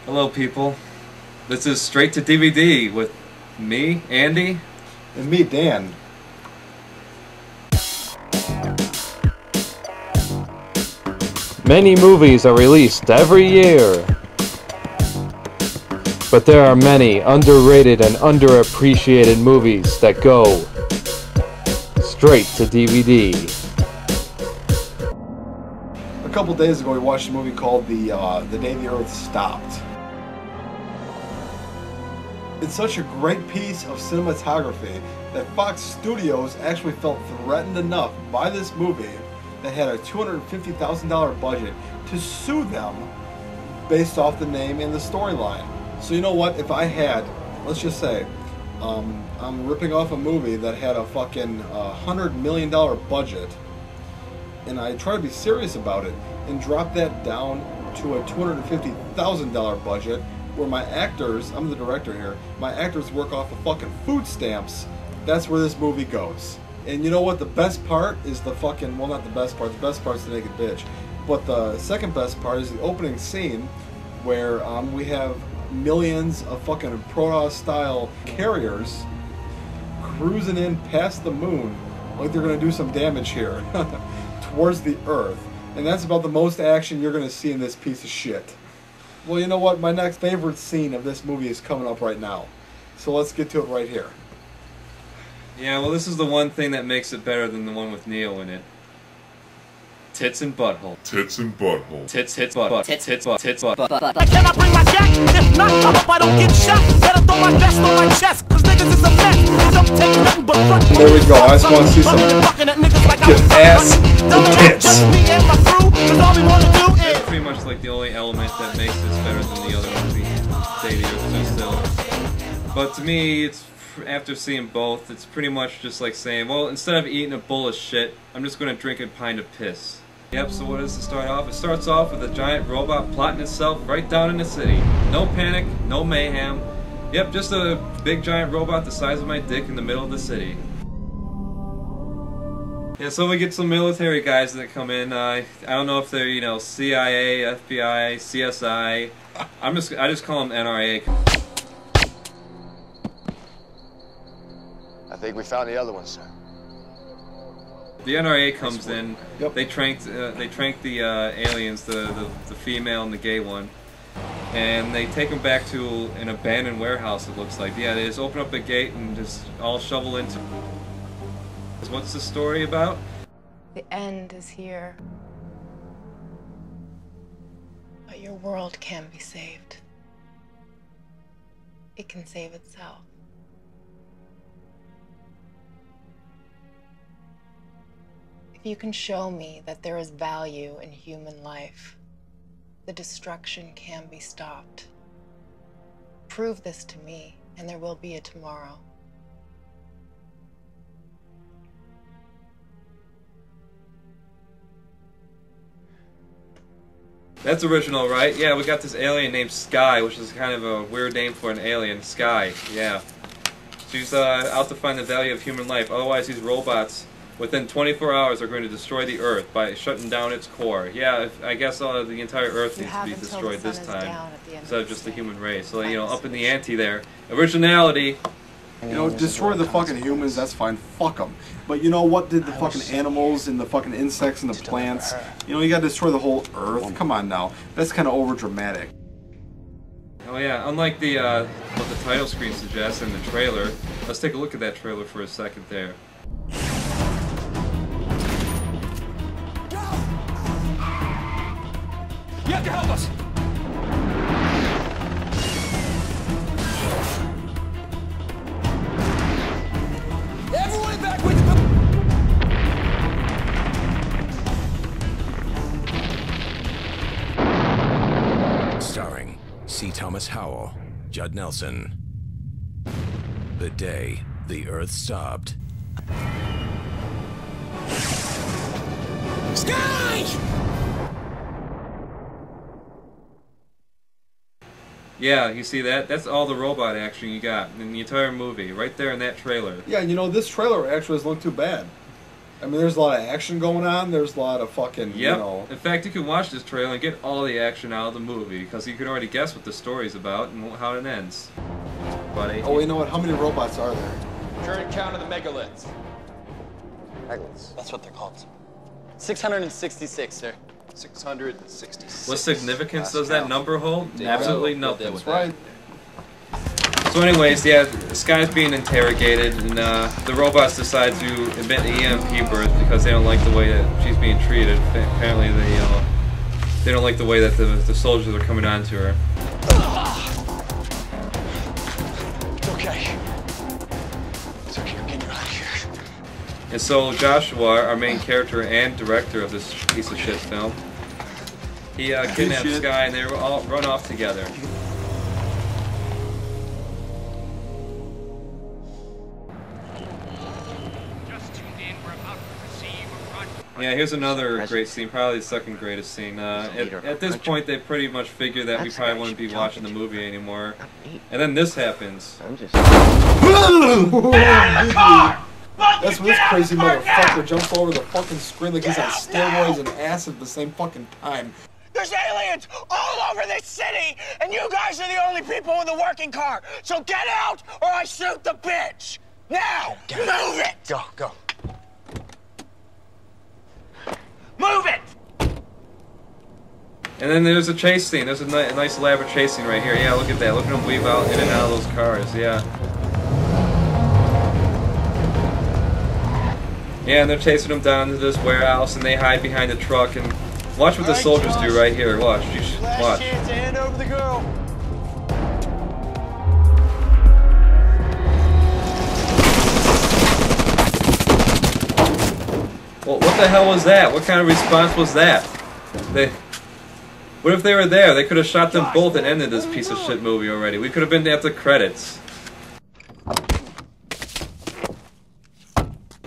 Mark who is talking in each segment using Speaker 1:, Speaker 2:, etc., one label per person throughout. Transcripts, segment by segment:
Speaker 1: Hello, people. This is Straight to DVD with me, Andy.
Speaker 2: And me, Dan.
Speaker 3: Many movies are released every year, but there are many underrated and underappreciated movies that go straight to DVD.
Speaker 2: A couple days ago, we watched a movie called The Day the Earth Stopped. It's such a great piece of cinematography that Fox Studios actually felt threatened enough by this movie that had a $250,000 budget to sue them based off the name and the storyline. So you know what, if I had, let's just say, I'm ripping off a movie that had a fucking $100 million budget, and I try to be serious about it and drop that down to a $250,000 budget where my actors, I'm the director here, my actors work off of fucking food stamps, that's where this movie goes. And you know what, the best part is the fucking, well, not the best part is the naked bitch, but the second best part is the opening scene where we have millions of fucking Protoss-style carriers cruising in past the moon like they're going to do some damage here towards the Earth. And that's about the most action you're going to see in this piece of shit. Well, you know what? My next favorite scene of this movie is coming up right now. So let's get to it right here.
Speaker 1: Yeah, well, this is the one thing that makes it better than the one with Neo in it. Tits and butthole.
Speaker 4: Tits and butthole.
Speaker 1: Tits, butt. Tits, butt.
Speaker 5: Can I bring my jack? If not, I hope I don't get shot. Better throw my vest on my chest, cause niggas is a mess. I don't take nothing but front.
Speaker 2: There we go. I just want to see some get ass and tits.
Speaker 5: Just me and my crew, cause all we wanna do is.
Speaker 1: That's pretty much like the only element that makes this better than the other movie, Day the Earth Stood Still. But to me, it's after seeing both, it's pretty much just like saying, well, instead of eating a bowl of shit, I'm just going to drink a pint of piss. Yep, so what does it start off? It starts off with a giant robot plotting itself right down in the city. No panic, no mayhem. Yep, just a big giant robot the size of my dick in the middle of the city. Yeah, so we get some military guys that come in. I don't know if they're, you know, CIA, FBI, CSI. I just call them NRA.
Speaker 6: I think we found the other one, sir.
Speaker 1: The NRA comes in.
Speaker 2: Yep.
Speaker 1: They trank the aliens, the female and the gay one, and they take them back to an abandoned warehouse. It looks like. Yeah, they just open up a gate and just all shovel into. What's the story about?
Speaker 7: The end is here, but your world can be saved. It can save itself. If you can show me that there is value in human life, the destruction can be stopped. Prove this to me, and there will be a tomorrow.
Speaker 1: That's original, right? Yeah, we got this alien named Sky, which is kind of a weird name for an alien. Sky, yeah. She's out to find the value of human life. Otherwise, these robots, within 24 hours, are going to destroy the Earth by shutting down its core. Yeah, I guess the entire Earth needs to be destroyed this time, instead of just the human race. So, you know, up in the ante there. Originality.
Speaker 2: You know, destroy the fucking humans, that's fine, fuck them. But you know what did the fucking animals and the fucking insects and the plants? You know, you gotta destroy the whole Earth? Come on now. That's kind of over dramatic.
Speaker 1: Oh yeah, unlike the what the title screen suggests in the trailer, let's take a look at that trailer for a second there.
Speaker 5: You have to help us! Everyone back with the...
Speaker 8: Starring C. Thomas Howell, Judd Nelson. The Day the Earth Stopped.
Speaker 5: Sky!
Speaker 1: Yeah, you see that? That's all the robot action you got in the entire movie, right there in that trailer.
Speaker 2: Yeah, you know, this trailer actually doesn't look too bad. I mean, there's a lot of action going on. There's a lot of fucking, you know...
Speaker 1: In fact, you can watch this trailer and get all the action out of the movie, because you can already guess what the story's about and how it ends. But
Speaker 2: oh, you know what? How many robots are there?
Speaker 4: Current count of the megaliths.
Speaker 6: Megaliths? That's what they're called.
Speaker 4: 666, sir.
Speaker 6: 666.
Speaker 1: What significance does that number hold? Absolutely nothing.
Speaker 2: That's right.
Speaker 1: So anyways, yeah, Sky's being interrogated, and the robots decide to admit EMP birth because they don't like the way that she's being treated. Apparently they don't like the way that the soldiers are coming on to her.
Speaker 6: Okay. It's okay, I'm getting you out of here.
Speaker 1: And so Joshua, our main character and director of this piece of shit film, he kidnaps Sky and they all run off together. Yeah, here's another great scene, probably the second greatest scene. At this point, they pretty much figure that we probably wouldn't be watching the movie anymore. And then this happens.
Speaker 2: That's when this crazy motherfucker jumps over the fucking screen like he's on steroids and acid at the same fucking time.
Speaker 5: There's aliens all over this city, and you guys are the only people in the working car. So get out, or I shoot the bitch. Now, move it.
Speaker 6: Go, go.
Speaker 5: Move it!
Speaker 1: And then there's a chase scene. There's a nice elaborate chase scene right here. Yeah, look at that. Look at them weave out in and out of those cars. Yeah. Yeah, and they're chasing them down to this warehouse, and they hide behind the truck. And watch what the soldiers do right here. Watch. Watch.
Speaker 5: Chance to hand over the girl.
Speaker 1: Well, what the hell was that? What kind of response was that? What if they were there? They could have shot them both and ended this piece of shit movie already. We could have been at the credits.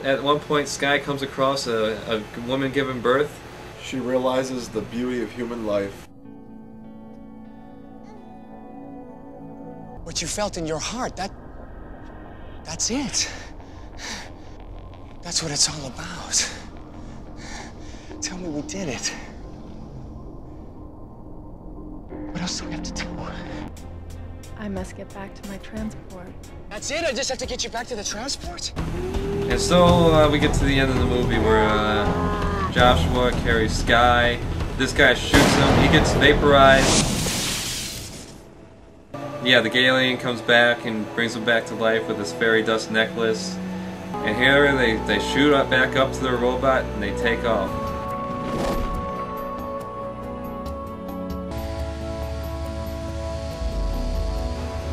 Speaker 1: At one point, Sky comes across a woman giving birth.
Speaker 2: She realizes the beauty of human life.
Speaker 6: What you felt in your heart, that's it. That's what it's all about. Tell me we did it. What else do we have to do?
Speaker 9: I must get back to my transport.
Speaker 6: That's it? I just have to get you back to the transport?
Speaker 1: And so we get to the end of the movie where Joshua carries Sky. This guy shoots him. He gets vaporized. Yeah, the Tgaline comes back and brings him back to life with this fairy dust necklace. And here they shoot back up to their robot and they take off.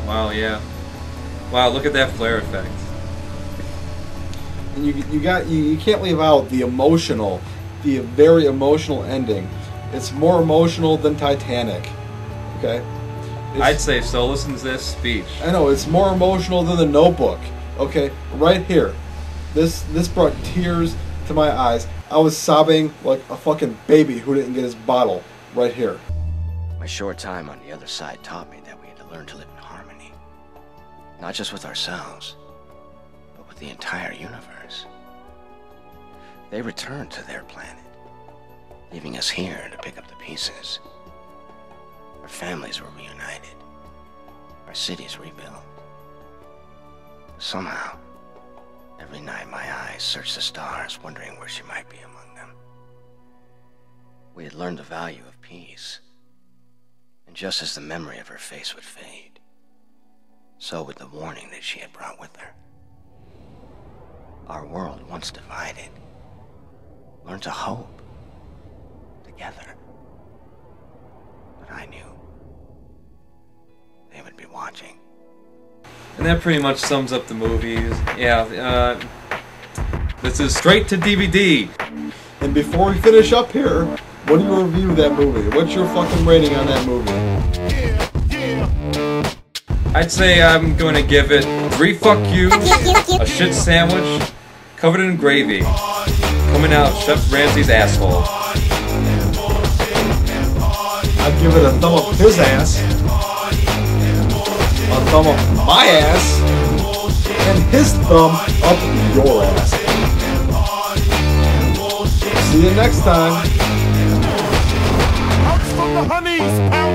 Speaker 1: Wow, yeah. Wow, look at that flare effect.
Speaker 2: And you can't leave out the very emotional ending. It's more emotional than Titanic. Okay?
Speaker 1: I'd say so. Listen to this speech.
Speaker 2: I know, it's more emotional than The Notebook. Okay? Right here. This brought tears to my eyes. I was sobbing like a fucking baby who didn't get his bottle. Right here.
Speaker 6: My short time on the other side taught me that we had to learn to live in harmony. Not just with ourselves, but with the entire universe. They returned to their planet, leaving us here to pick up the pieces. Our families were reunited. Our cities rebuilt. Somehow, every night my eyes searched the stars, wondering where she might be among them. We had learned the value of peace. And just as the memory of her face would fade, so would the warning that she had brought with her. Our world, once divided, learned to hope together. But I knew they would be watching.
Speaker 1: And that pretty much sums up the movies. Yeah, this is straight to DVD.
Speaker 2: And before we finish up here, what do you review that movie? What's your fucking rating on that movie?
Speaker 1: I'd say I'm going to give it 3 fuck yous, a shit sandwich, covered in gravy, coming out Chef Ramsay's asshole.
Speaker 2: I'd give it a thumb up his ass, a thumb up my ass, and his thumb up your ass. See you next time.
Speaker 10: Out from the honeys, pal.